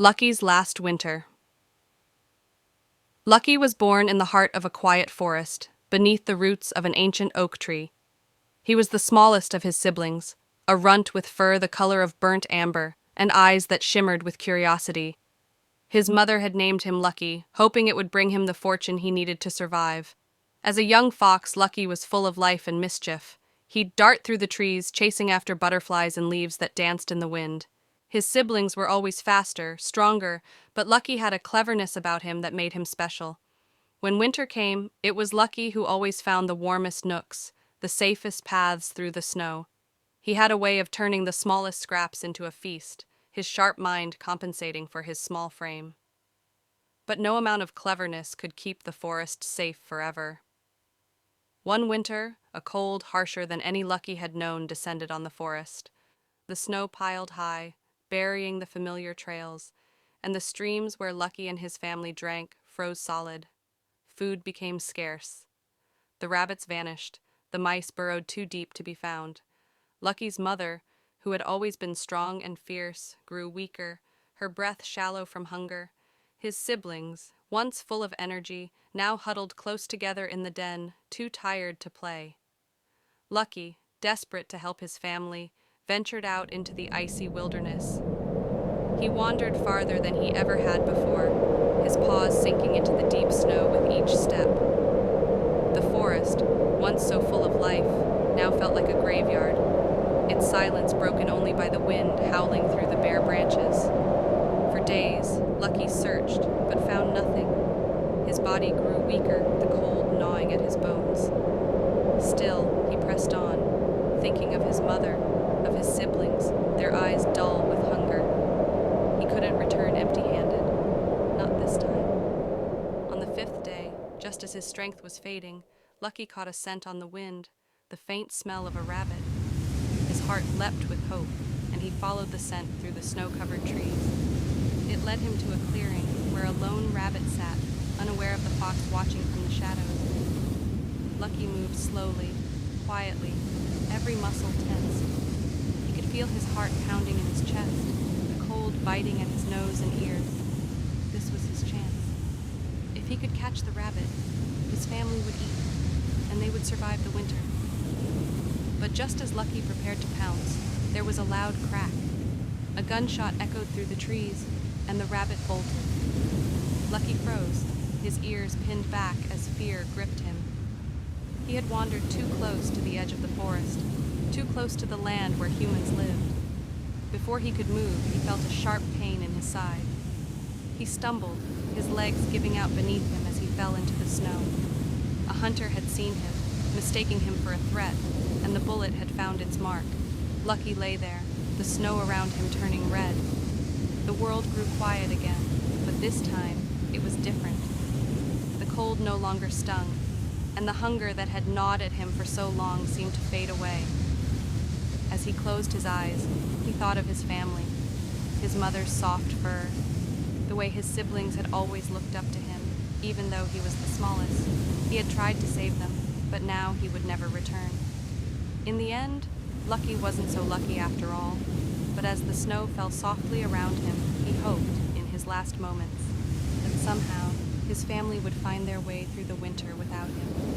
Lucky's last winter. Lucky was born in the heart of a quiet forest, beneath the roots of an ancient oak tree. He was the smallest of his siblings, a runt with fur the color of burnt amber and eyes that shimmered with curiosity. His mother had named him Lucky, hoping it would bring him the fortune he needed to survive. As a young fox, Lucky was full of life and mischief. He'd dart through the trees, chasing after butterflies and leaves that danced in the wind. His siblings were always faster, stronger, but Lucky had a cleverness about him that made him special. When winter came, it was Lucky who always found the warmest nooks, the safest paths through the snow. He had a way of turning the smallest scraps into a feast, his sharp mind compensating for his small frame. But no amount of cleverness could keep the forest safe forever. One winter, a cold harsher than any Lucky had known descended on the forest. The snow piled high, burying the familiar trails, and the streams where Lucky and his family drank froze solid. Food became scarce. The rabbits vanished, the mice burrowed too deep to be found. Lucky's mother, who had always been strong and fierce, grew weaker, her breath shallow from hunger. His siblings, once full of energy, now huddled close together in the den, too tired to play. Lucky, desperate to help his family, ventured out into the icy wilderness. He wandered farther than he ever had before, his paws sinking into the deep snow with each step. The forest, once so full of life, now felt like a graveyard, its silence broken only by the wind howling through the bare branches. For days, Lucky searched, but found nothing. His body grew weaker, the cold gnawing at his bones. Still, he pressed on, thinking of his mother, of his siblings, their eyes dull with hunger. He couldn't return empty-handed. Not this time. On the 5th day, just as his strength was fading, Lucky caught a scent on the wind, the faint smell of a rabbit. His heart leapt with hope, and he followed the scent through the snow-covered trees. It led him to a clearing where a lone rabbit sat, unaware of the fox watching from the shadows. Lucky moved slowly, quietly, every muscle tense. He could feel his heart pounding in his chest, the cold biting at his nose and ears. This was his chance. If he could catch the rabbit, his family would eat, and they would survive the winter. But just as Lucky prepared to pounce, there was a loud crack. A gunshot echoed through the trees, and the rabbit bolted. Lucky froze, his ears pinned back as fear gripped him. He had wandered too close to the edge of the forest, too close to the land where humans lived. Before he could move, he felt a sharp pain in his side. He stumbled, his legs giving out beneath him as he fell into the snow. A hunter had seen him, mistaking him for a threat, and the bullet had found its mark. Lucky lay there, the snow around him turning red. The world grew quiet again, but this time it was different. The cold no longer stung, and the hunger that had gnawed at him for so long seemed to fade away. As he closed his eyes, he thought of his family, his mother's soft fur, the way his siblings had always looked up to him, even though he was the smallest. He had tried to save them, but now he would never return. In the end, Lucky wasn't so lucky after all, but as the snow fell softly around him, he hoped, in his last moments, that somehow his family would find their way through the winter without him.